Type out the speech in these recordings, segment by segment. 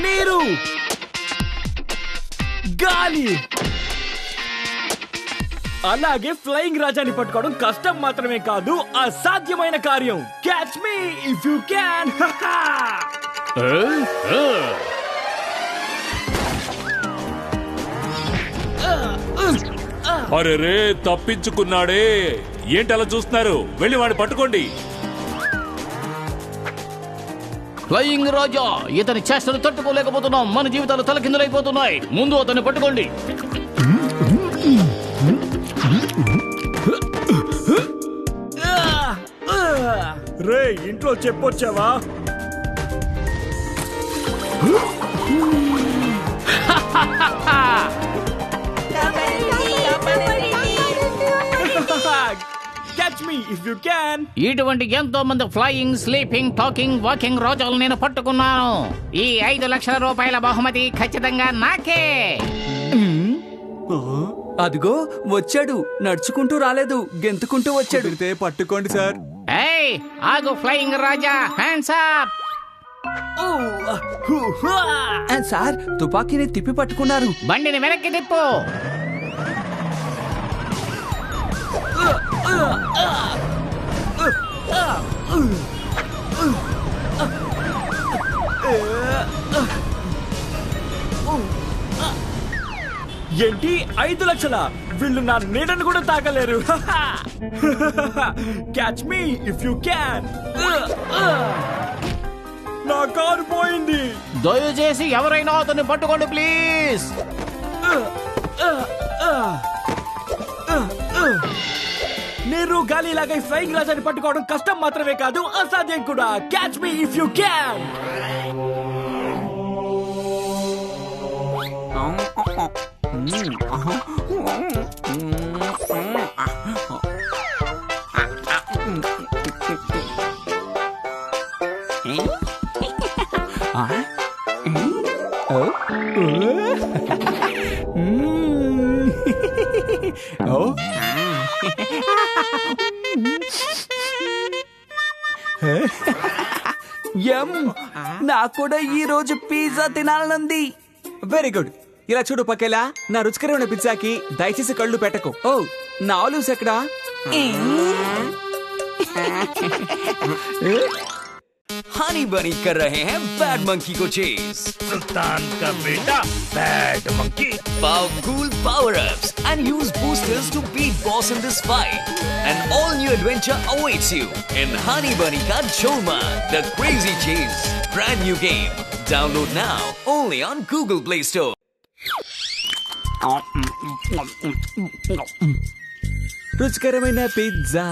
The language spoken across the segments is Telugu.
నీరు, గాలి, అలాగే ఫ్లయింగ్ రాజాని పట్టుకోవడం కష్టం మాత్రమే కాదు, అసాధ్యమైన కార్యం. Catch me if you can. అరే రే, తప్పించుకున్నాడే. ఏంటి అలా చూస్తున్నారు? వెళ్ళి వాడిని పట్టుకోండి. ఫ్లయింగ్ రాజా, ఇతని చేష్టలు తట్టుకోలేకపోతున్నాం. మన జీవితాలు తలకిందులైపోతున్నాయి. ముందు అతన్ని పట్టుకోండి. రే, ఇంట్లో చెప్పొచ్చావా? Catch me if you can. ఇటువంటి ఎంతో మంది ఫ్లయింగ్, స్లీపింగ్, టాకింగ్, వాకింగ్ రోజులు నేను పట్టుకున్నాను. ఈ 5 లక్షల రూపాయల బహుమతి ఖచ్చితంగా నాకే. అదిగో వచ్చాడు. నడుచుకుంటూ రాలేదు, గెంతుకుంటూ వచ్చాడు. పట్టుకోండి సార్. ఏయ్, ఆగు ఫ్లయింగ్ రాజా, హ్యాండ్స్ అప్. సార్, తుపాకీని తిప్పి పట్టుకున్నారు. బండిని వెనక్కి తిప్పు. ఏంటి 5 లక్షల? వీళ్ళు నా నీడను కూడా తాగలేరు. Catch me if you can. నా కారు పోయింది. దయచేసి ఎవరైనా అతన్ని పట్టుకోండి ప్లీజ్. నీరు, గాలి లాగా ఫ్లయింగ్ రాజాని పట్టుకోవడం కష్టం మాత్రమే కాదు, అసాధ్యం కూడా. Catch me if you can. నాకు కూడా ఈ రోజు పిజ్జా తినాలనుంది. Very good. ఇలా చూడు పక్కేలా, నా రుచికరమైన పిజ్జాకి దయచేసి కళ్ళు పెట్టకు. ఓ, నా ఆలివ్స్ ఎక్కడా? हनी बनी कर रहे हैं बैड मंकी को चेस. सुल्तान का बेटा bad monkey. Powerful power-ups and use boosters to beat boss in this fight. An all-new adventure awaits you in Honey Bunny Ka Choma, the Crazy Chase. Brand new game. Download now only on Google Play Store. రుచికరమైన పిజ్జా.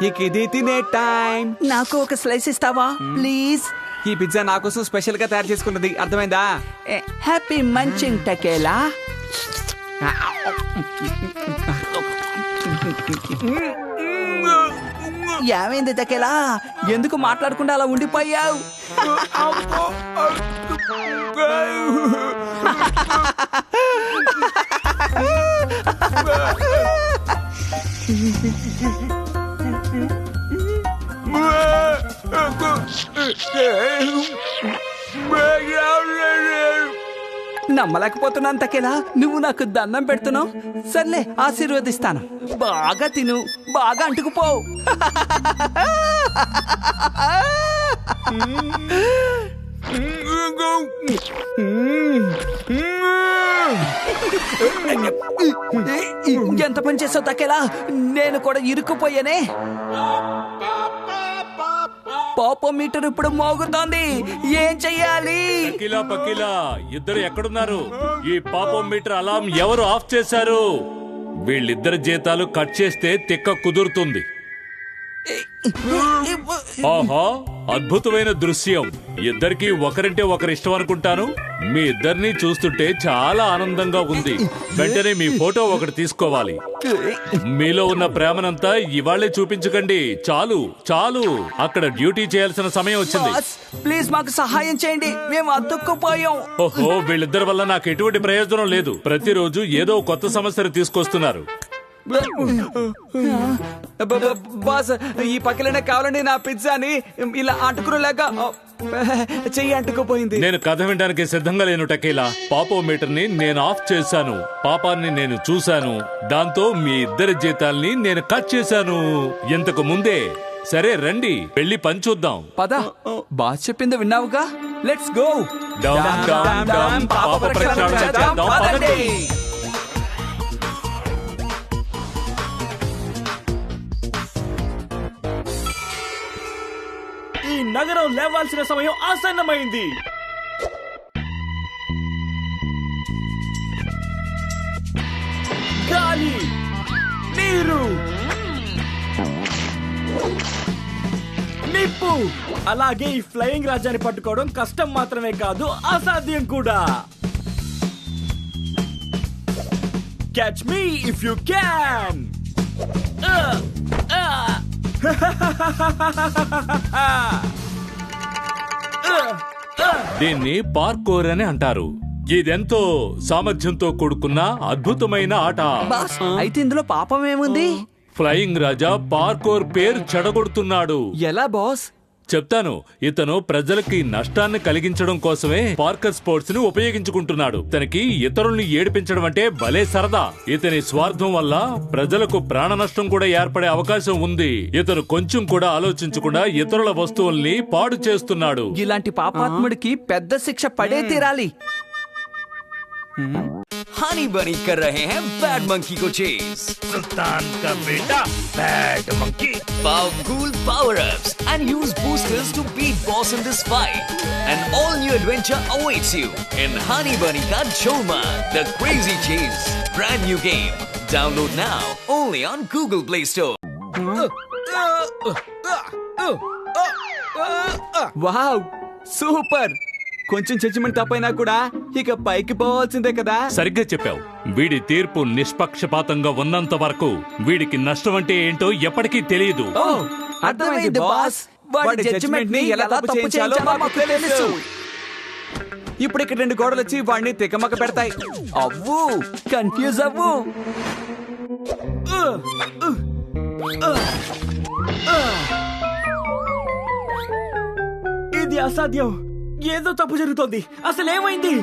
ఇక ఇది తినే టైం. నాకు ఒక స్లైస్ ఇస్తావా ప్లీజ్? ఈ పిజ్జా నా కోసం స్పెషల్ గా తయారు చేసుకున్నది, అర్థమైందా? Happy munching Takela. ఏమైంది టకేలా? ఎందుకు మాట్లాడకుండా అలా ఉండిపోయావు? నమ్మలేకపోతున్నాను తకేలా, నువ్వు నాకు దండం పెడుతున్నావు. సర్లే, ఆశీర్వదిస్తాను. బాగా తిను, బాగా అంటుకుపోవు. ఎంత పని చేసావు తకేలా? నేను కూడా ఇరుక్కుపోయానే. పాపం మీటర్ ఇప్పుడు మోగుతోంది. ఏం చెయ్యాలి? పకిలా ఇద్దరు ఎక్కడున్నారు? ఈ పాపం మీటర్ అలారం ఎవరు ఆఫ్ చేశారు? వీళ్ళిద్దరి జీతాలు కట్ చేస్తే తిక్క కుదురుతుంది. ఆహా, అద్భుతమైన దృశ్యం. ఇద్దరికి ఒకరంటే ఒకరు ఇష్టం అనుకుంటాను. మీ ఇద్దరిని చూస్తుంటే చాలా ఆనందంగా ఉంది. వెంటనే మీ ఫోటో ఒకటి తీసుకోవాలి. మీలో ఉన్న ప్రేమనంతా ఇవాళ్లే చూపించకండి. చాలు చాలు, అక్కడ డ్యూటీ చేయాల్సిన సమయం వచ్చింది. బాస్ ప్లీజ్ మాకు సహాయం చేయండి, మేము అతుక్కుపోయాం. ఓహో, వీళ్ళిద్దరి వల్ల నాకు ఎటువంటి ప్రయోజనం లేదు. ప్రతిరోజు ఏదో కొత్త సమస్యను తీసుకొస్తున్నారు. బాస్ ఈ పక్కలనే కావాలండి నా పిజ్జాని ఇలా అంటుకునేలాగా చెయ్యి అంటుకుపోయింది. నేను కథ వినడానికి సిద్ధంగా లేను టకీలా. పాపోమీటర్ ని నేను ఆఫ్ చేశాను. పాపాన్ని నేను చూశాను. దాంతో మీ ఇద్దరి జీతాల్ని నేను కట్ చేశాను ఇంతకు ముందే. సరే రండి, వెళ్ళి పని చూద్దాం. పద, బాస్ చెప్పింది విన్నావుగా. Let's go. డామ్ డామ్ డామ్, పాప ప్రక్షాళన చేద్దాం, పదండి. ఈ నగరం లేవాల్సిన సమయం ఆసన్నమైంది. గాలి, నీరు, నిప్పు, అలాగే ఈ ఫ్లయింగ్ రాజ్యాన్ని పట్టుకోవడం కష్టం మాత్రమే కాదు, అసాధ్యం కూడా. Catch me if you can. దీన్ని పార్కోర్ అని అంటారు. ఇదెంతో సామర్థ్యంతో కూడుకున్న అద్భుతమైన ఆట. బాస్ అయితే ఇందులో పాపం ఏముంది? ఫ్లయింగ్ రాజా పార్కోర్ పేరు చెడగొడుతున్నాడు. ఎలా బాస్? చెప్తాను. ఇతను ప్రజలకి నష్టాన్ని కలిగించడం కోసమే పార్కర్ స్పోర్ట్స్ ని ఉపయోగించుకుంటున్నాడు. తనకి ఇతరుల్ని ఏడిపించడం అంటే భలే సరదా. ఇతని స్వార్థం వల్ల ప్రజలకు ప్రాణ నష్టం కూడా ఏర్పడే అవకాశం ఉంది. ఇతను కొంచెం కూడా ఆలోచించకుండా ఇతరుల వస్తువుల్ని పాడు చేస్తున్నాడు. ఇలాంటి పాపాత్ముడికి పెద్ద శిక్ష పడే తీరాలి. हनी बनी कर रहे हैं बैड मंकी को चेज. सुल्तान का बेटा bad monkey. Powerful power-ups and use boosters to beat boss in this fight. An all-new adventure awaits you in Honey Bunny Ka Choma, The Crazy Chase. Brand new game. Download now only on Google Play Store. Wow, super. కొంచెం జడ్జిమెంట్ తప్పైనా కూడా ఇక పైకి పోవాల్సిందే కదా. సరిగ్గా చెప్పావు. వీడి తీర్పు నిష్పక్షపాతంగా ఉన్నంత వరకు వీడికి నష్టం అంటే ఏంటో ఎప్పటికీ తెలియదు. అర్థమైంది బాస్. వాడి జడ్జిమెంట్ ని ఎలా తప్పు చేయించాలో మాకు తెలుసు. ఇప్పుడు ఇక్కడ రెండు గోడలు వచ్చి వాడిని తికమక పెడతాయి. అవ్వు, కన్ఫ్యూజ్ అవ్వు. ఇది అసాధ్యం. ఏదో తప్పు జరుగుతోంది. అసలు ఏమైంది?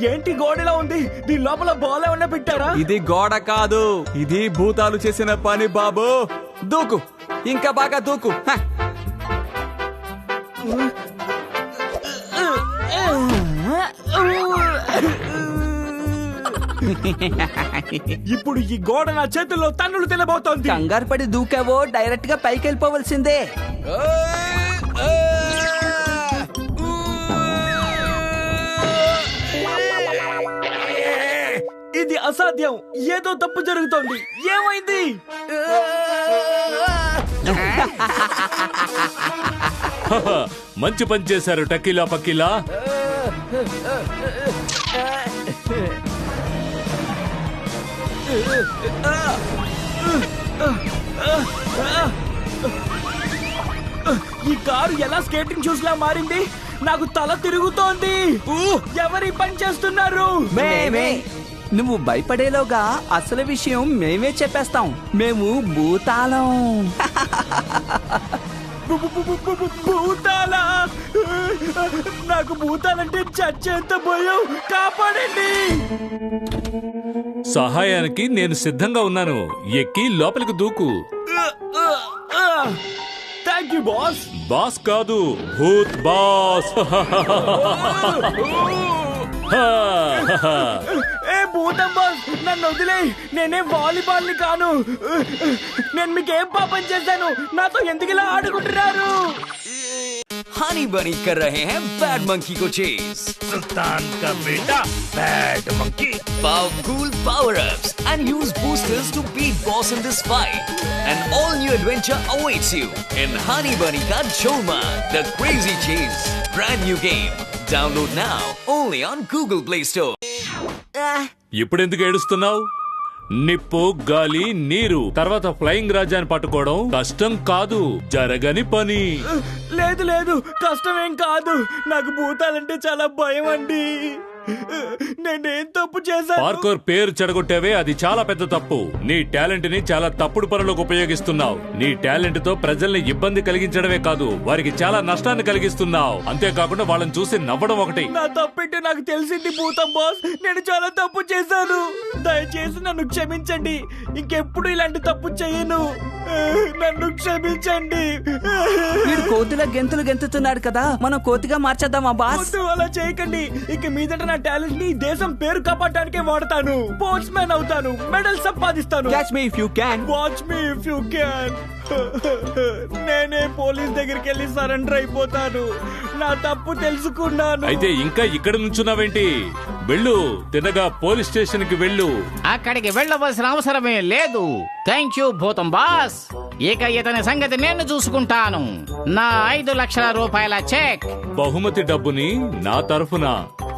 ఏంటి గోడలా ఉంది? దీని లోపల బాల్ ఏమన్నా పెట్టారా? ఇది గోడ కాదు, ఇది భూతాలు చేసిన పని బాబు. దూకు, ఇంకా బాగా దూకు. హ. ఇప్పుడు ఈ గోడ నా చేతుల్లో తన్నులు తినబోతోంది. కంగారు పడి దూకావో డైరెక్ట్ గా పైకి వెళ్ళిపోవలసిందే. ఇది అసాధ్యం. ఏదో తప్పు జరుగుతోంది. ఏమైంది? మంచి పని చేశారు టకీలా పకీలా. ఈ కారు ఎలా స్కేటింగ్ షూస్ లా మారింది? నాకు తల తిరుగుతోంది. ఎవరి పని చేస్తున్నారు? మేమే. నువ్వు భయపడేలోగా అసలు విషయం మేమే చెప్పేస్తాం. మేము భూతాలం. భూతాలా? నాకు భూతాలంటే చచ్చేంత భయం. కాపాడండి. సహాయానికి నేను సిద్ధంగా ఉన్నాను. ఎక్కి లోపలికి దూకు. Thank you boss. బాస్ కాదు, భూత్ బాస్. ఏ భూతం బాస్, నన్ను వదిలే. నేనేం వాలీబాల్ ని కాను. నేను మీకేం పాపం చేశాను? నాతో ఎందుకు ఇలా ఆడుకుంటున్నారు? हनी बनी कर रहे हैं बैड मंकी को चेज। सुल्तान का बेटा bad monkey. Powerful power-ups and use boosters to beat boss in this fight. An all-new adventure awaits you in Honey Bunny Ka Jholma, the Crazy Chase. Brand new game. Download now only on Google Play Store. ఇప్పుడెందుకు ఏడుస్తున్నావు? నిప్పు, గాలి, నీరు, తర్వాత ఫ్లయింగ్ రాజాని పట్టుకోవడం కష్టం కాదు, జరగని పని. లేదు లేదు, కష్టమేం కాదు. నాకు భూతాలంటే చాలా భయం అండి. నేనేం తప్పు చేశాను? పార్కోర్ పేరు చెడగొట్టావే, అది చాలా పెద్ద తప్పు. నీ టాలెంట్ ని చాలా తప్పుడు పనులకు ఉపయోగిస్తున్నావు. నీ టాలెంట్ తో ప్రజల్ని ఇబ్బంది కలిగించడమే కాదు, వారికి చాలా నష్టాన్ని కలిగిస్తున్నావు. అంతేకాకుండా వాళ్ళని చూసి నవ్వడం ఒకటి. నా తప్పేంటో నాకు తెలిసింది భూతం బాస్. నేను చాలా తప్పు చేశాను. దయచేసి నన్ను క్షమించండి. ఇంకెప్పుడు ఇలాంటి తప్పు చేయను. నన్ను క్షమించండి. వీడు కోతిలా గెంతులు గెంతుతున్నాడు కదా, మనం కోతిగా మార్చేద్దామా బాస్? వద్దు, అలా చేయకండి. ఇక మీదట నా టాలెంట్ ని దేశం పేరు కాపాడటానికే వాడతాను. స్పోర్ట్స్ మ్యాన్ అవుతాను, మెడల్ సంపాదిస్తాను. Catch me if you can. Watch me if you can. నేనే పోలీస్ దగ్గరికి వెళ్ళి సరెండర్ అయిపోతాను. నా తప్పు తెలుసుకున్నాను. అయితే ఇంకా ఇక్కడ నుంచున్నావేంటి? వెళ్ళు, తినగా పోలీస్ స్టేషన్ కి వెళ్ళు. అక్కడికి వెళ్ళవలసిన అవసరమే లేదు. థ్యాంక్ యూ భూతం బాస్. ఇక ఇతని సంగతి నేను చూసుకుంటాను. నా 5 లక్షల రూపాయల చెక్. బహుమతి డబ్బుని నా తరఫున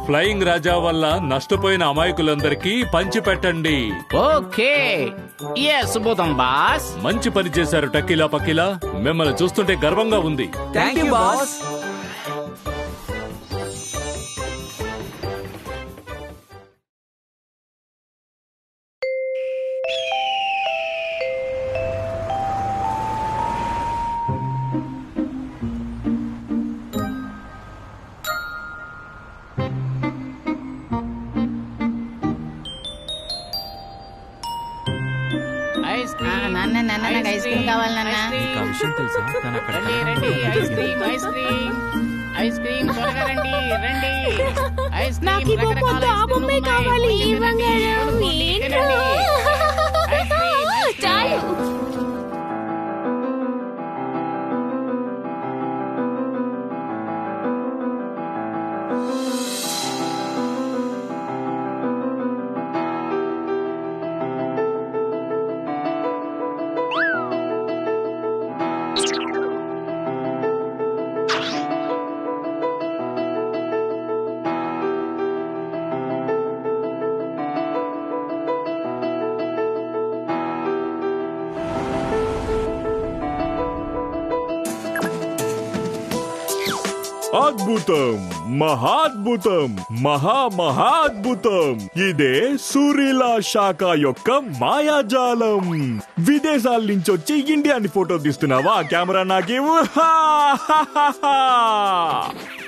ఫ్లయింగ్ రాజా వల్ల నష్టపోయిన అమాయకులందరికీ పంచిపెట్టండి. ఓకే. ఎస్ భూతం బాస్. మంచి పని చేశారు టకీలా పకీలా. మిమ్మల్ని చూస్తుంటే గర్వంగా ఉంది. Thank you boss. నాన్న నాకు ఐస్ క్రీమ్ కావాలి నాన్న. ఐస్ క్రీమ్ త్వరగా రండి, రండి. ఐస్ నాకు క్రీమ్ ఇవ్వ రకరకాల పొద్దు, ఆ ఐస్ బొమ్మే క్రీమ్ కావాలి. ఉన్నాయి. ఈ బంగారం తినండి, ఏంట్రా? తినండి. Ice cream, ice cream. చాలు. అద్భుతం, మహాద్భుతం, మహాద్భుతం. ఇదే సూరిలా శాఖ యొక్క మాయాజాలం. విదేశాల నుంచి వచ్చి ఇండియాని ఫోటో తీస్తున్నావా? కెమెరా నాకివ్వు.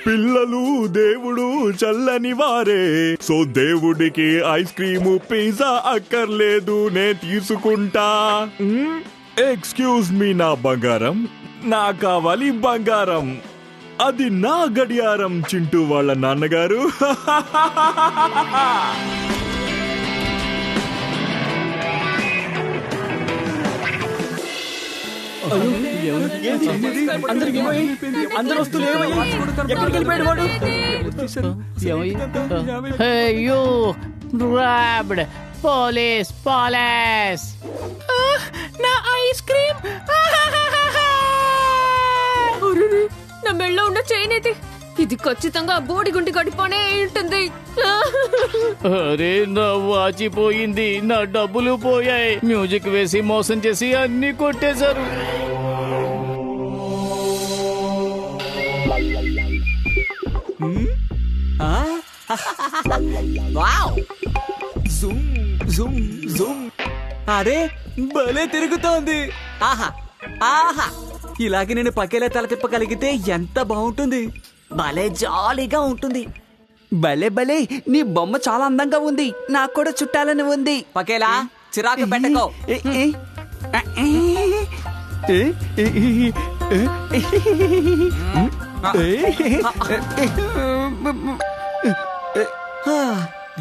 పిల్లలు దేవుడు చల్లని వారే. సో దేవుడికి ఐస్ క్రీము, పిజ్జా అక్కర్లేదు, నేను తీసుకుంటా. ఎక్స్క్యూజ్ మీ నా బంగారం, నా కావాలి బంగారం. అది నా గడియారం చింటూ వాళ్ళ నాన్నగారు. అందరు వస్తువులు ఏమయ్యాయి? ఎక్కడికి వెళ్ళిపోయాడు వాడు? Hey, you grabbed. Police, police. నా ఐస్ క్రీమ్. నా మెళ్ళో ఉన్న చైన్ అయితే ఇది ఖచ్చితంగా బోడి గుండి గడిపోనే ఉంటుంది. అరే, నా వాచిపోయింది, నా డబ్బులు పోయాయి. మ్యూజిక్ వేసి మోసం చేసి అన్ని కొట్టేశారు. Zoom Zoom Zoom. అరే, భలే తిరుగుతోంది. ఆహా ఆహా, ఇలాగే నేను పకేలా తల తిప్పగలిగితే ఎంత బాగుంటుంది. భలే జాలీగా ఉంటుంది. భలే భలే, నీ బొమ్మ చాలా అందంగా ఉంది. నాకు కూడా చుట్టాలని ఉంది. పకేలా చిరాకు పెట్టకో.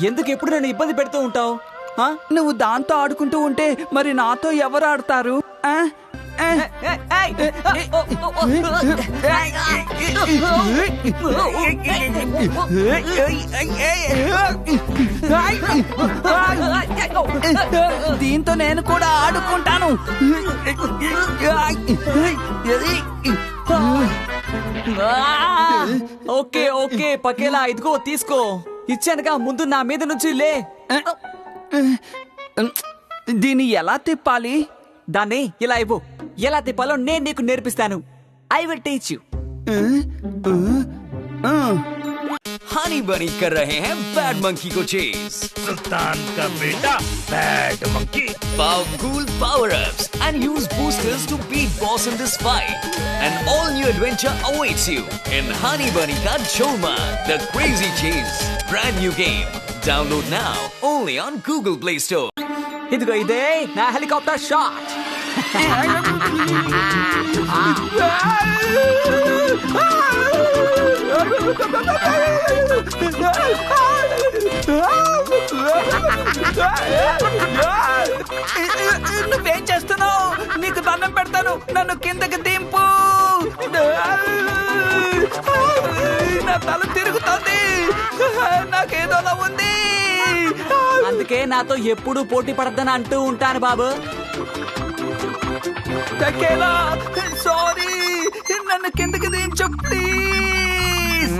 ఎందుకు ఎప్పుడు నన్ను ఇబ్బంది పెడుతూ ఉంటావు? నువ్వు దాంతో ఆడుకుంటూ ఉంటే మరి నాతో ఎవరు ఆడతారు? దీంతో నేను కూడా ఆడుకుంటాను. ఓకే ఓకే పకేలా ఇదిగో తీసుకో. ఇచ్చానుగా, ముందు నా మీద నుంచి లే. దీన్ని ఎలా తిప్పాలి? దాన్ని ఇలా ఇవ్వు. ఎలా తిప్పాలో నేను నీకు నేర్పిస్తాను. I will teach you. Honey बनी कर रहे हैं बैड मंकी को चेज. सुल्तान का बेटा bad monkey. Powerful power-ups and use boosters to beat boss in this fight. An all-new adventure awaits you in Honey Bunny Ka Choma, The Crazy Chase. Brand new game. Download now only on Google Play Store. ఇదిగో ఇదే నా హెలికాప్టర్ షాట్. నువ్వేం చేస్తున్నావు? నీకు దండం పెడతాను, నన్ను కిందకి దింపు. నా తల తిరుగుతోంది, నాకేదోలా ఉంది. అందుకే నాతో ఎప్పుడూ పోటీ పడద్దని అంటూ ఉంటాను బాబు. టకేలా, సారీ, నన్ను కిందకి దించు ప్లీజ్.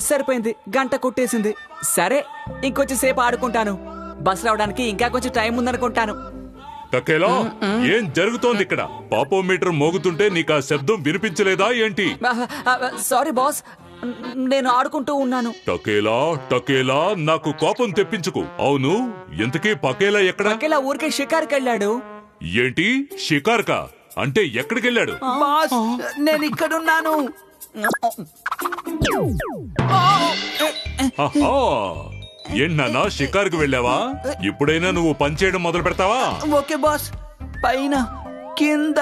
సరిపోయింది, గంట కొట్టేసింది. సరే, ఇంకొంచెం సేపు ఆడుకుంటాను. బస్ రావడానికి ఇంకా కొంచెం టైం ఉందనుకుంటాను. టకేలా, ఏం జరుగుతోంది ఇక్కడ? పాపోమీటర్ మోగుతుంటే నీకు ఆ శబ్దం వినిపించలేదా ఏంటి? సారీ బాస్, నేను ఆడుకుంటూ ఉన్నాను. టకేలా టకేలా, నాకు కోపం తెప్పించుకు. అవును, ఇంతకీ పకేలా ఎక్కడ? పకేలా ఊరికే షికార్కి వెళ్ళాడు. ఏంటి షికార్కా? అంటే ఎక్కడికెళ్ళాడు? బాస్, నేను ఇక్కడున్నాను. ఏంటన్నా షికార్కు వెళ్ళావా? ఇప్పుడైనా నువ్వు పనిచేయడం మొదలు పెడతావా? ఓకే బాస్, పైన కింద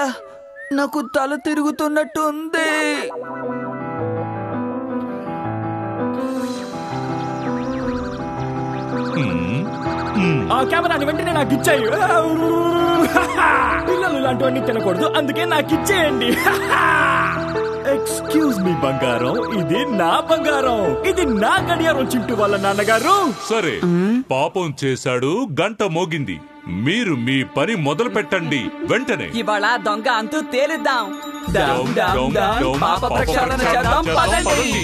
నాకు తల తిరుగుతున్నట్టు ఉంది. ఆ కెమెరాని వెంటనే నాకు ఇచ్చాయి. పిల్లలు ఇలాంటివన్నీ తినకూడదు, అందుకే నాకు ఇచ్చేయండి. ఎక్స్క్యూజ్ మీ బంగారం, ఇది నా బంగారం, ఇది నా గడియారం చింటూ వాళ్ళ నాన్నగారు. సరే, పాపం చేశాడు, గంట మోగింది. మీరు మీ పని మొదలు పెట్టండి వెంటనే. ఇవాళ దొంగ అంతూ తేలిద్దాం. డమ్, డమ్, డమ్, పాప ప్రక్షాళన చేద్దాం, పదండి.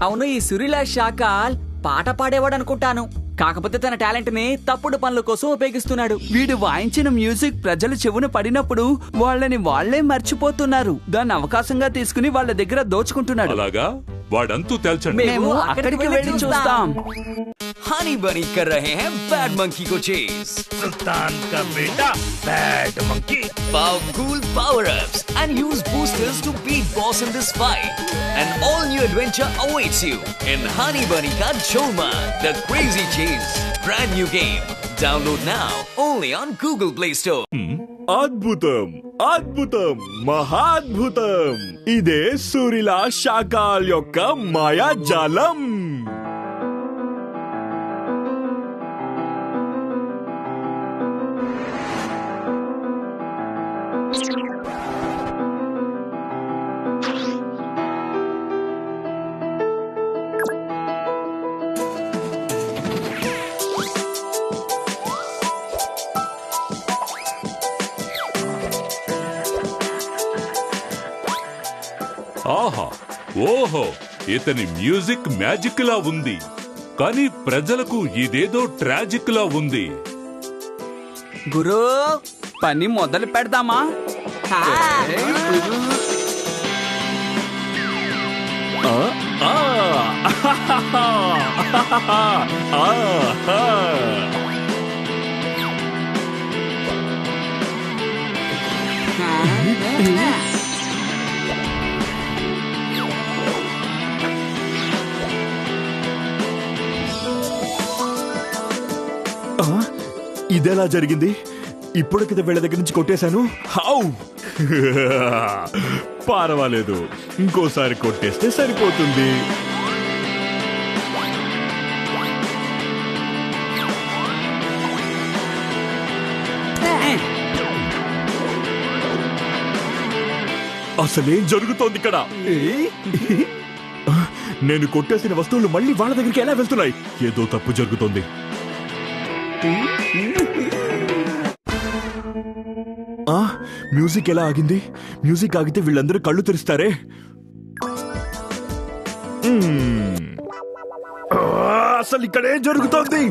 అవును, ఈ సురిలా షాకాల్ పాట పాడేవాడు అనుకుంటాను. కాకపోతే తన టాలెంట్ ని తప్పుడు పనుల కోసం ఉపయోగిస్తున్నాడు. వీడు వాయించిన మ్యూజిక్ ప్రజల చెవున పడినప్పుడు వాళ్ళని వాళ్లే మర్చిపోతున్నారు. దాన్ని అవకాశంగా తీసుకుని వాళ్ళ దగ్గర దోచుకుంటున్నాడు. అలాగా, వాడంతూ తేల్చండి. మేము అక్కడికి వెళ్ళి చూస్తాం. हनी बनी कर रहे हैं बैड मंकी को चेज. सुल्तान का बेटा bad monkey. Powerful power-ups and use boosters to beat boss in this fight. An all-new adventure awaits you in Honey Bunny Ka Choma, The Crazy Chase. Brand new game. Download now only on Google Play Store. అద్భుతం, అద్భుతం, మహాద్భుతం. ఇదే సూరిలా షాకాల్ యొక్క మాయాజాలం. ఆహా, ఓహో, ఇతని మ్యూజిక్ మ్యాజిక్ లా ఉంది, కానీ ప్రజలకు ఇదేదో ట్రాజిక్ లా ఉంది. గురు, పని మొదలు పెడదామా? ఇదెలా జరిగింది? ఇప్పుడు కదా వీళ్ళ దగ్గర నుంచి కొట్టేశాను. హౌ పర్వాలేదు, ఇంకోసారి కొట్టేస్తే సరిపోతుంది. అసలేం జరుగుతోంది ఇక్కడ? నేను కొట్టేసిన వస్తువులు మళ్ళీ వాళ్ళ దగ్గరికి ఎలా వెళ్తున్నాయి? ఏదో తప్పు జరుగుతోంది. మ్యూజిక్ ఎలా ఆగింది? మ్యూజిక్ ఆగితే వీళ్ళందరూ కళ్ళు తెరుస్తారే. అసలు ఇక్కడ ఏం జరుగుతోంది?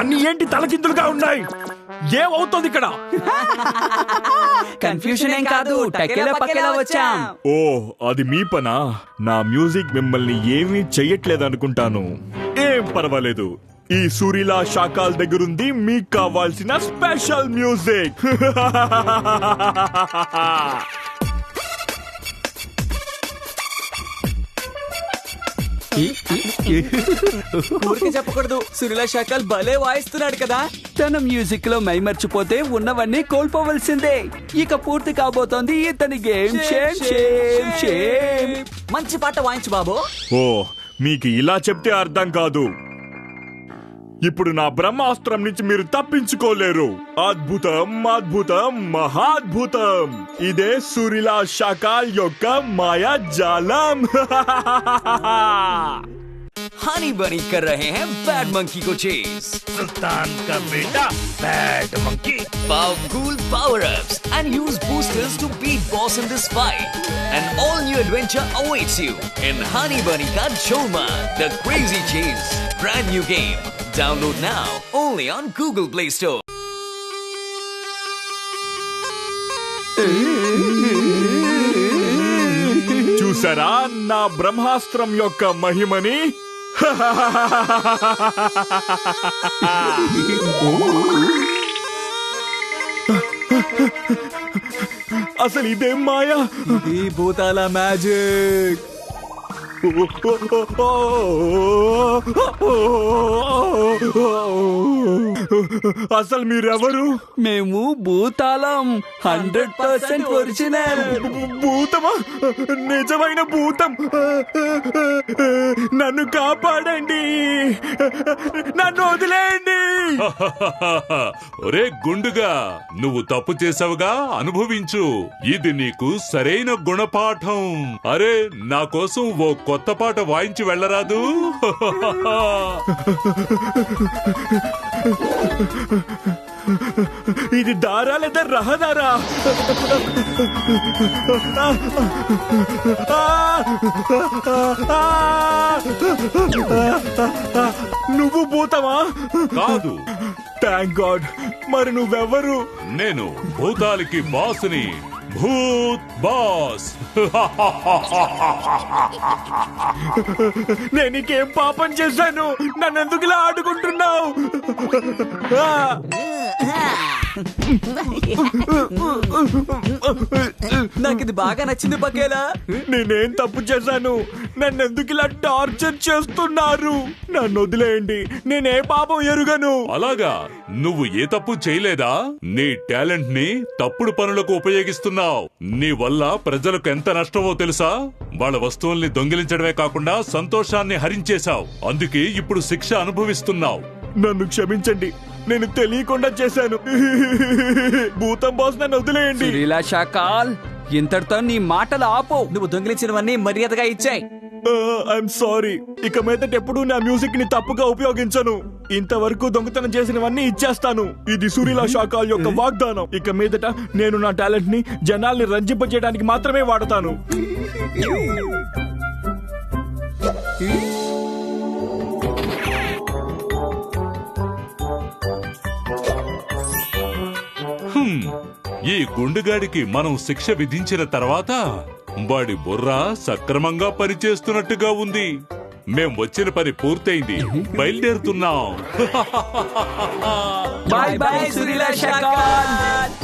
అన్ని ఏంటి తలకిందులుగా ఉన్నాయి? ఏమవుతోంది ఇక్కడ? కన్ఫ్యూషన్ ఏం కాదు, టకేలా పకేలా వచ్చాం. ఓ, అది మీ పనా? నా మ్యూజిక్ మిమ్మల్ని ఏమీ చెయ్యట్లేదనుకుంటాను. ఏం పర్వాలేదు, ఈ సూరిలా షాకాల్ దగ్గరుంది మీకు కావాల్సిన స్పెషల్ మ్యూజిక్. ఊరికి చెప్పకూడదు, సునీల శాఖల్ భలే వాయిస్తున్నాడు కదా. తన మ్యూజిక్ లో మై మర్చిపోతే ఉన్నవన్నీ కోల్పోవలసిందే. ఇక పూర్తి కాబోతోంది ఇతని గేమ్. Shame shame shame. మంచి పాట వాయించు బాబు. ఓ, మీకు ఇలా చెప్తే అర్థం కాదు. ఇప్పుడు నా బ్రహ్మాస్త్రం నుంచి మీరు తప్పించుకోలేరు. అద్భుతం, అద్భుతం, మహాద్భుతం. ఇదే సూరిలా షాకాల్ యొక్క మాయాజాలం. हनी बनी कर रहे हैं बैड मंकी को चेस. सुल्तान का बेटा bad monkey. Powerful power-ups and use boosters to beat boss in this fight. An all-new adventure awaits you in Honey Bunny Ka Choma, The Crazy Chase. Brand new game. Download now only on Google Play Store. చూసారా నా బ్రహ్మాస్త్రం యొక్క మహిమని? అసలు ఇదేం మాయా? ఈ భూతాల మ్యాజిక్. అసలు మీరెవరు? మేము భూతాళం, 100% ఒరిజినల్. భూతమా? నిజమైన భూతం? నన్ను కాపాడండి, నన్ను వదిలేయండి. ఒరే గుండుగా, నువ్వు తప్పు చేసావుగా, అనుభవించు. ఇది నీకు సరైన గుణపాఠం. అరే, నా కోసం ఓ కొత్త పాట వాయించి వెళ్ళరాదు? ఇది దారా లేదా రహదారా? నువ్వు భూతమా? కాదు. Thank God. మరి నువ్వెవరు? నేను భూతాలకి బాసుని, భూత్ బాస్. నేను నీకేం పాపం చేశాను? నన్ను ఎందుకు ఇలా ఆడుకుంటున్నావు? నాకు ఇది బాగా నచ్చింది పకేలా. నేనేం తప్పు చేశాను? నన్ను ఎందుకు ఇలా టార్చర్ చేస్తున్నారు? నన్ను వదిలేయండి, నేనే పాపం ఎరుగను. అలాగా, నువ్వు ఏ తప్పు చేయలేదా? నీ టాలెంట్ ని తప్పుడు పనులకు ఉపయోగిస్తున్నావు. నీ వల్ల ప్రజలకు ఎంత నష్టమో తెలుసా? వాళ్ళ వస్తువుల్ని దొంగిలించడమే కాకుండా సంతోషాన్ని హరించేశావు. అందుకే ఇప్పుడు శిక్ష అనుభవిస్తున్నావు. నన్ను క్షమించండి, నేను తెలియకుండా చేశాను. భూతం బాస్, నన్ను వదిలేయండి. సునీల షాకాల్, ఇంతటితో నీ మాటలు ఆపు. నువ్వు దొంగిలించినవన్నీ మర్యాదగా ఇచ్చాయి. I'm sorry. ఇక మీదట ఎప్పుడు నా మ్యూజిక్ ని తప్పుగా ఉపయోగించను. ఇంతవరకు దొంగతనం చేసినవన్నీ ఇచ్చేస్తాను. ఇది సూరిలా షాకాల్ యొక్క వాగ్దానం. ఇక మీదట నేను నా టాలెంట్ ని జనాల్ని రంజింపజేయడానికి మాత్రమే వాడతాను. ఈ గుండుగాడికి మనం శిక్ష విధించిన తర్వాత వాడి బుర్ర సక్రమంగా పనిచేస్తున్నట్టుగా ఉంది. మేం వచ్చిన పని పూర్తయింది, బయలుదేరుతున్నాం. Bye bye Sunila Shakal.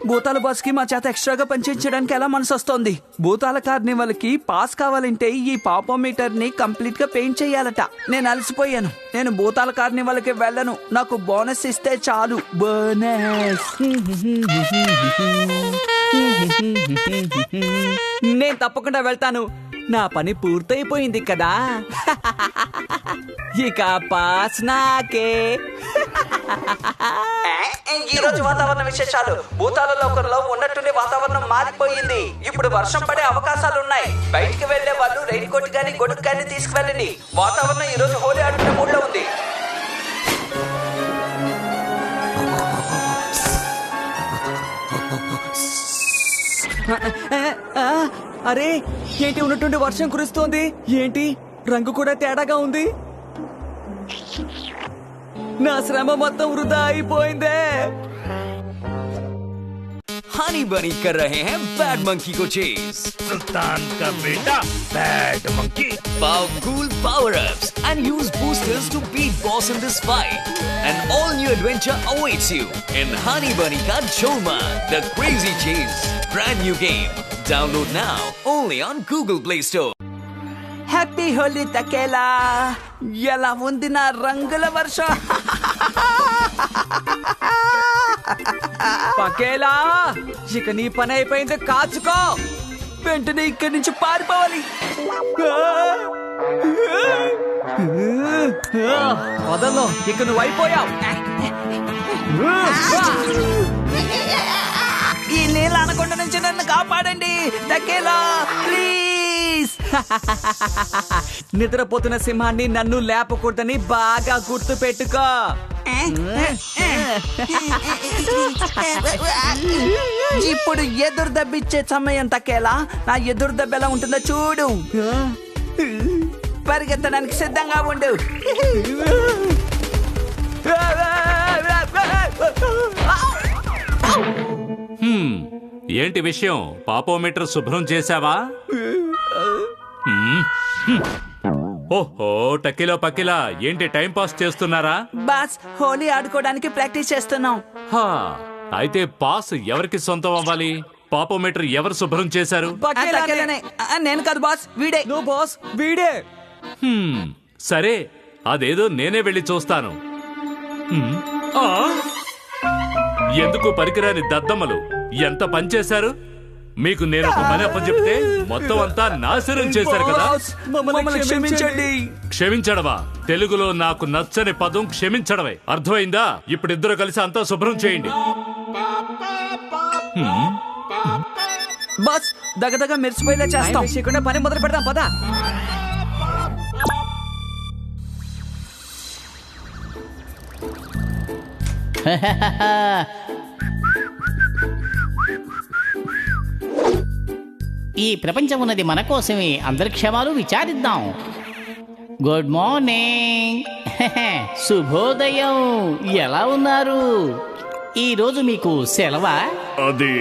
భూతాల బాస్ కి మా చేత ఎక్స్ట్రాగా పనిచేయించడానికి ఎలా మనసు వస్తోంది. భూతాల కార్నివల్ కి పాస్ కావాలంటే ఈ పాపోమీటర్ ని కంప్లీట్ గా పెయింట్ చేయాలట. నేను అలసిపోయాను. నేను భూతాల కార్నివల్ కి వెళ్ళను. నాకు బోనస్ ఇస్తే చాలు. బోనస్. నేను తప్పకుండా వెళ్తాను. నా పని పూర్తయిపోయింది కదా. ఇక పాస్ నాకే. ఈ రోజు వాతావరణ విశేషాలు. భూతాల లోకంలో ఉన్నట్టుండి వాతావరణం మారిపోయింది. ఇప్పుడు వర్షం పడే అవకాశాలు ఉన్నాయి. బయటికి వెళ్లే వాళ్ళు రెయిన్ కోట్ గానీ గొడుగు గానీ తీసుకువెళ్ళండి. వాతావరణం ఈ రోజు హోలీ ఆడుకునే మూడ్ లో ఉంది. అరే ఏంటి ఉన్నట్టుండి వర్షం కురుస్తోంది. ఏంటి రంగు కూడా తేడాగా ఉంది. నా శ్రమ మొత్తం వృధా అయిపోయిందే. हनी बनी कर रहे हैं बैड मंकी को चेस. सुल्तान का बेटा bad monkey. Powerful power-ups and use boosters to beat boss in this fight. An all-new adventure awaits you in Honey Bunny Ka Choma, The Crazy Chase. Brand new game. Download now only on Google Play Store. Happy Holi Takela. ఎలా ఉంది నా రంగుల వర్షం? పకేలా ఇక నీ పని అయిపోయింది. కాచుకో. వెంటనే ఇక్కడి నుంచి పారిపోవాలి. వదల్లో, ఇక నువ్వు అయిపోయావు. ఈ నీళ్ళ అనకొండ నుంచి నన్ను కాపాడండి తకేలా, ప్లీజ్. నిద్రపోతున్న సింహాన్ని నన్ను లేపకూడదని బాగా గుర్తు పెట్టుకో. ఇప్పుడు ఎదురు దెబ్బిచ్చే సమయం తకేలా. నా ఎదురు దెబ్బ ఎలా ఉంటుందో చూడు. పరిగెత్తడానికి సిద్ధంగా ఉండు. ఏంటి విషయం? పాపోమీటర్ శుభ్రం చేశావా? ఓహో, టకిలో పకిలా ఏంటి టైం పాస్ చేస్తున్నారా? బాస్, హోలీ ఆడుకోవడానికి ప్రాక్టీస్ చేస్తున్నాం. హా, అయితే పాస్ ఎవరికి సొంతం అవ్వాలి? పాపోమీటర్ ఎవరు శుభ్రం చేశారు? తకేలానే. నేను కాదు బాస్, వీడే. నువ్వు బాస్, వీడే. సరే, అదేదో నేనే వెళ్ళి చూస్తాను. ఆ? ఎందుకు పనికిరాని దద్దమ్మలు ఎంత పనిచేశారు? మీకు నేను ఒక పని అప్పచెప్తే మొత్తం అంతా నాశనం చేశారు కదా. మమ్మల్ని క్షమించండి. క్షమించడమా? తెలుగులో నాకు నచ్చని పదం క్షమించడమే. అర్థమైందా? ఇప్పుడు ఇద్దరు కలిసి అంతా శుభ్రం చేయండి. బాస్, దగదగ మెరిసిపోయేలా చేస్తాం. చేయకుండా పని మొదలు పెడదాం పద. ఈ ప్రపంచం ఉన్నది మన కోసమే. అందరి క్షమాలు విచారిద్దాం. Good morning. శుభోదయం. ఎలా ఉన్నారు? ఈ రోజు మీకు సెలవా? అది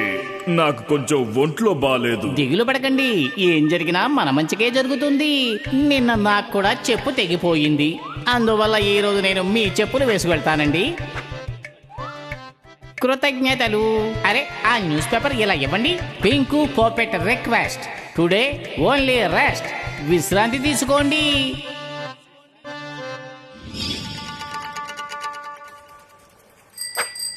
నాకు కొంచెం ఒంట్లో బాలేదు. దిగులు పడకండి, ఏం జరిగినా మన మంచికే జరుగుతుంది. నిన్న నాకు కూడా చెప్పు తెగిపోయింది. అందువల్ల ఈ రోజు నేను మీ చెప్పులు వేసి వెళ్తానండి. కృతజ్ఞతలు. అరే, ఆ న్యూస్ పేపర్ ఇలా ఇవ్వండి. Pinku Popet request. Today only rest. విశ్రాంతి తీసుకోండి.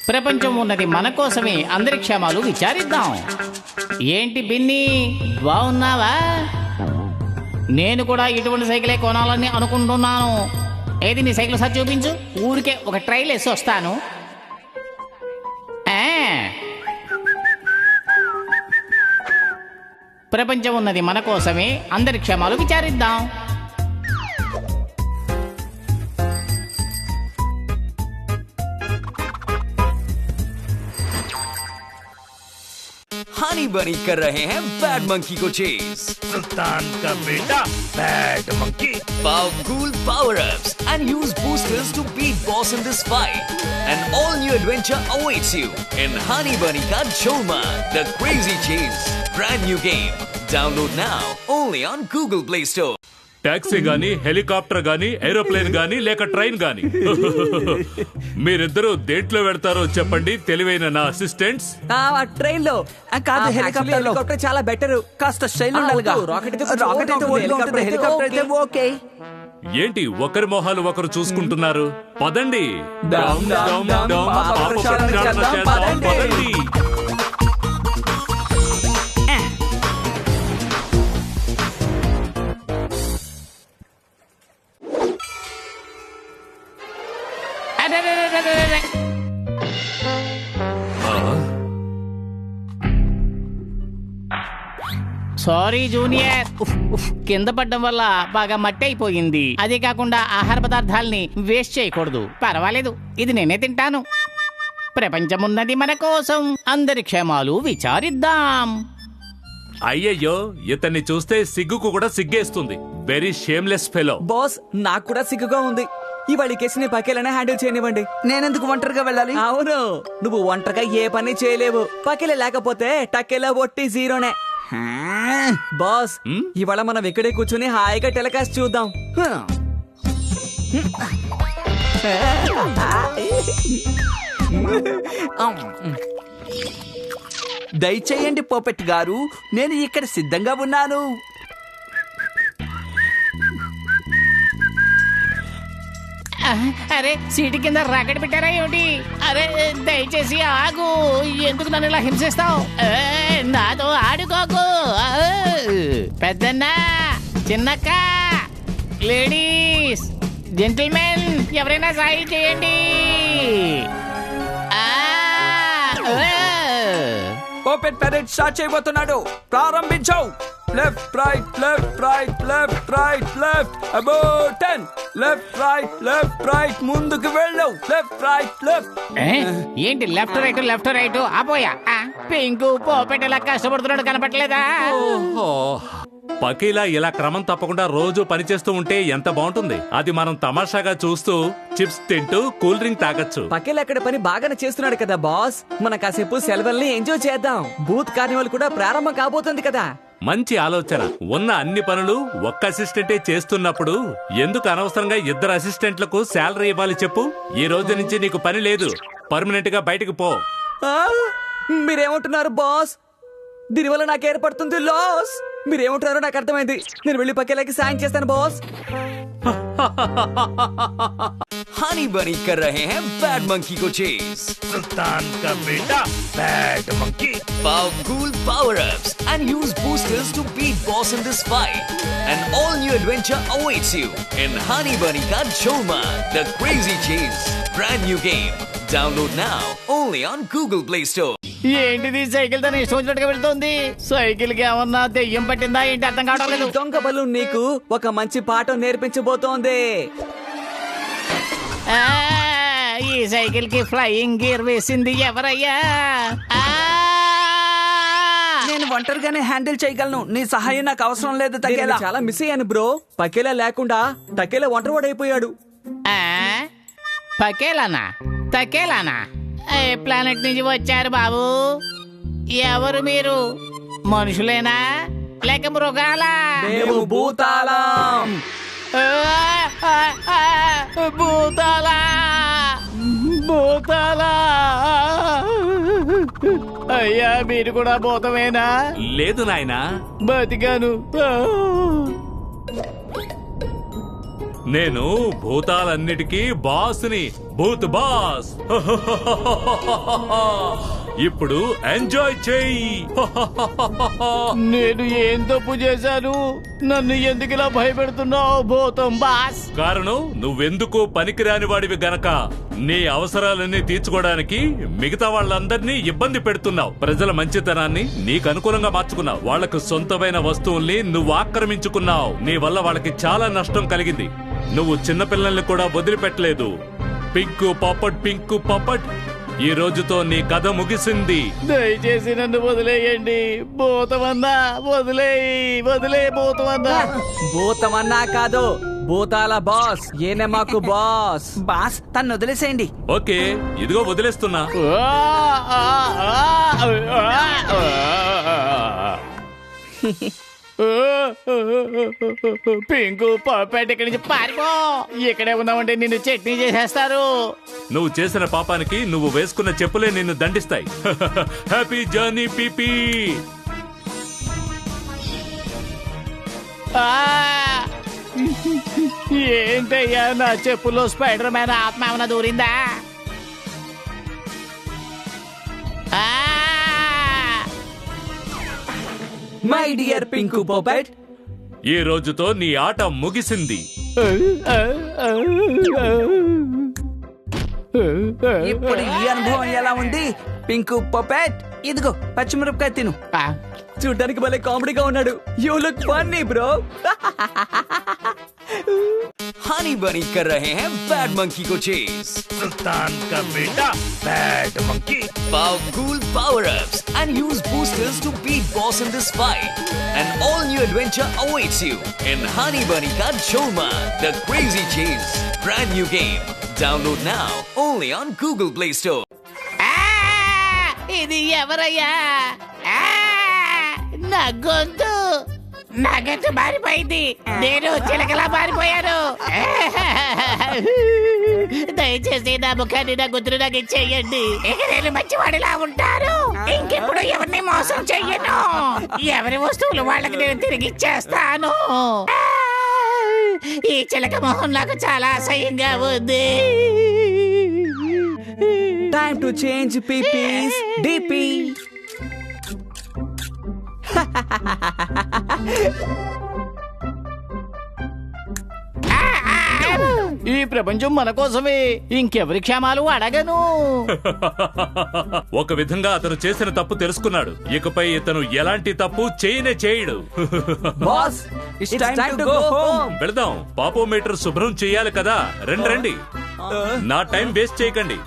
ప్రపంచం ఉన్నది మన కోసమే. అందరి క్షేమాలు విచారిద్దాం. ఏంటి బిన్ని, బాగున్నావా? నేను కూడా ఇటువంటి సైకిలే కొనాలని అనుకుంటున్నాను. ఏది నీ సైకిల్ సార్ చూపించు. ఊరికే ఒక ట్రైల్ వేసి వస్తాను. ప్రపంచం ఉన్నది మన కోసమే. అందరి క్షేమాలు విచారిద్దాం. हनी बनी कर रहे हैं बैड मंकी को चेस. सुल्तान का बेटा bad monkey. Powerful power-ups and use boosters to beat boss in this fight. An all-new adventure awaits you in Honey Bunny Ka Choma, The Crazy Chase. Brand new game. Download now only on Google Play Store. Taxi గాని, హెలికాప్టర్ గాని, ఏరోప్లేన్ గాని, లేక ట్రైన్ గాని, మీరిద్దరూ దేంట్లో వెళ్తారో చెప్పండి తెలివైన నా అసిస్టెంట్స్. ట్రైన్ లో కాదు, హెలికాప్టర్ లో. చాలా బెటర్. కాస్త స్టైల్ ఉండాలిగా. రాకెట్ అయితే ఒడిలో ఉంటుంది, హెలికాప్టర్ అయితే ఓకే. ఏంటి ఒకరి మొహాలు ఒకరు చూసుకుంటున్నారు? పదండి. డమ్ డమ్ డమ్ పాప ప్రచారం చేద్దాం, పదండి. Sorry junior. కింద పడ్డం వల్ల బాగా మట్టి అయిపోయింది. అదే కాకుండా ఆహార పదార్థాలని వేస్ట్ చేయకూడదు. పర్వాలేదు, ఇది నేనే తింటాను. ప్రపంచమున్నది మన కోసం, అందరి క్షేమాలు విచారిద్దాం. అయ్యయ్యో, ఇతన్ని చూస్తే సిగ్గుకు కూడా సిగ్గేస్తుంది. Very shameless fellow. బాస్, నాకు కూడా సిగ్గుగా ఉంది. ఇవాళ కేసు నీ పకేలనే హ్యాండిల్ చేయనివ్వండి. నేనెందుకు ఒంటరిగా వెళ్ళాలి? అవును, నువ్వు ఒంటరిగా ఏ పని చేయలేవు. పకేలే లేకపోతే టక్కేలా ఒట్టి జీరోనే. బాస్, ఇవాళ మనం ఇక్కడే కూర్చుని హాయిగా టెలికాస్ట్ చూద్దాం. దయచేయండి పోపెట్ గారు, నేను ఇక్కడ సిద్ధంగా ఉన్నాను. అరే, సీటు కింద రాకెట్ పెట్టారా ఏమిటి? అరే దయచేసి ఆగు. ఎందుకు నన్ను ఇలా హింసిస్తావు? నాతో ఆడుకోకు. పెద్దన్న, చిన్నక్క, లేడీస్, జెంటిల్మెన్, ఎవరైనా సాయం చేయండి. పోపెట్ పెరెడ్ స్టార్ట్ చేయబోతున్నాడు. ప్రారంభించావు. Left right left right left right left about 10. Left right left right ముందుకు వెళ్ళవు. Left right left. ఏంటి లెఫ్ట్ రైట్ ఆపోయా? పింకు పోపెట్ ఇలా కష్టపడుతున్నాడు కనపట్లేదా? పకీలా ఇలా క్రమం తప్పకుండా రోజు పనిచేస్తూ ఉంటే ఎంత బాగుంటుంది. అది మనం తమాషాగా చూస్తూ చిప్స్ తింటూ కూల్ డ్రింక్ తాగొచ్చు. పకేల్ అక్కడ పని బాగానే చేస్తున్నాడు కదా బాస్. మన కాసేపు సెలవుల్ని ఎంజాయ్ చేద్దాం. బూత్ కార్నివల్ కూడా ప్రారంభం కాబోతుంది కదా. మంచి ఆలోచన. ఉన్న అన్ని పనులు ఒక్క అసిస్టెంటే చేస్తున్నప్పుడు ఎందుకు అనవసరంగా 2 అసిస్టెంట్లకు శాలరీ ఇవ్వాలి చెప్పు? ఈ రోజు నుంచి నీకు పని లేదు. పర్మనెంట్ గా బయటకు పో. మీరేమంటున్నారు బాస్? దీనివల్ల నాకు ఏర్పడుతుంది లాస్. మీరేమంటున్నారో నాకు అర్థమైంది. నేను వెళ్ళి పకేలకి సాయం చేస్తాను బాస్. हनी बनी कर रहे हैं बैड मंकी को चेस. सुल्तान का बेटा bad monkey. Powerful power-ups and use boosters to beat boss in this fight. An all-new adventure awaits you in Honey Bunny Ka Choma, the Crazy Chase. Brand new game. Download now only on Google Play Store. ఏంటిది సైకిల్ తన ఇష్టం వచ్చినట్టుగా వెళ్తుంది? సైకిల్ కి ఏమన్నా దెయ్యం పట్టిందా ఏంటి? అర్థం కావడం లేదు. దొంగ బలు నీకు ఒక మంచి పాఠం నేర్పించబోతోంది. ఈ సైకిల్ కి ఫ్లయింగ్ గేర్ వేసింది ఎవరయ్యా? నేను ఒంటరిగానే హ్యాండిల్ చేయగలను. నీ సహాయం నాకు అవసరం లేదు. నేను తగ్గేలా చాలా మిస్ అయ్యాను బ్రో. పకేలా లేకుండా టకేలా ఒంటరివాడైపోయాడు. పకేలానా? తకేలానా? ఏ ప్లానెట్ నుంచి వచ్చారు బాబు? ఎవరు మీరు? మనుషులేనా లేక మృగాలా? మేము భూతాళం. భూతాలా? భూతాలా? అయ్యా, మీరు కూడా భూతమేనా? లేదు నాయనా, బతికాను. నేను భూతాలన్నిటికీ బాస్ని. భూత్ బాస్. ఇప్పుడు ఎంజాయ్ చెయ్యి. నేను ఏం తప్పు చేశాను? నన్ను ఎందుకు ఇలా భయపెడుతున్నావు భూతం బాస్? కారణం నువ్వెందుకు పనికిరాని వాడివి గనక. నీ అవసరాలన్నీ తీర్చుకోవడానికి మిగతా వాళ్ళందరినీ ఇబ్బంది పెడుతున్నావు. ప్రజల మంచితనాన్ని నీకు అనుకూలంగా మార్చుకున్నావు. వాళ్లకు సొంతమైన వస్తువుల్ని నువ్వు ఆక్రమించుకున్నావు. నీ వల్ల వాళ్ళకి చాలా నష్టం కలిగింది. నువ్వు చిన్నపిల్లల్ని కూడా వదిలిపెట్టలేదు. పింకు పాపట్, ఈ రోజుతో నీ కథ ముగిసింది. దయచేసి నన్ను వదిలేయండి. భూతమన్నా వదిలే భూతమన్నా. భూతమన్నా కాదు, భూతాల బాస్. ఏనే మాకు బాస్. బాస్, తను వదిలేసేయండి. ఓకే, ఇదిగో వదిలేస్తున్నా. పింకు పాపేట ఇక్కడి నుంచి పారిపో. ఇక్కడే ఉన్నామంటే నిన్ను చట్నీ చేసేస్తారు. నువ్వు చేసిన పాపానికి నువ్వు వేసుకున్న చెప్పులే నిన్ను దండిస్తాయి. Happy journey PP. ఏంటయ్యా, నా చెప్పులో స్పైడర్ మ్యాన్ ఆత్మ ఏమైనా దూరిందా? మై డియర్ పింకు పాపెట్, ఈ రోజుతో నీ ఆట ముగిసింది. ఇప్పుడు ఈ అనుభవం ఎలా ఉంది పింకు పాపెట్? ఇదిగో పచ్చిమిరపకాయ తిను. ఆ, చూడ్డానికి భలే కామెడీగా ఉన్నాడు. You look funny bro. Honey बनी कर रहे हैं बैड मंकी को चेज. सुल्तान का बेटा bad monkey. Cool power-ups and use boosters to beat boss in this fight. An all-new adventure awaits you in Honey Bunny Ka Choma, the Crazy Chase. Brand new game. Download now only on Google Play Store. ఆ, ఇది ఎవరయ్యా? ఆ, నా గొంతు మారిపోయింది. నేను చిలకలా మారిపోయాను. దయచేసి నా ముఖాన్ని నా గొంతును నాకు ఇచ్చేయండి. ఇక నేను మంచివాడిలా ఉంటాను. ఇంకెప్పుడు ఎవరిని మోసం చెయ్యను. ఎవరి వస్తువులు వాళ్ళకి నేను తిరిగి ఇచ్చేస్తాను. ఈ చిలక మొహం నాకు చాలా అసహ్యంగా ఉంది. Time to change PPs DP. ఈ ప్రపంచం మన కోసమే. ఇంకెవరి క్షేమాలు అడగను. ఒక విధంగా అతను చేసిన తప్పు తెలుసుకున్నాడు. ఇకపై ఇతను ఎలాంటి తప్పు చేయడు. Boss it's time to go home. వెళదాం. పాపోమీటర్ శుభ్రం చెయ్యాలి కదా. రండి. నా టైం వేస్ట్ చేయకండి.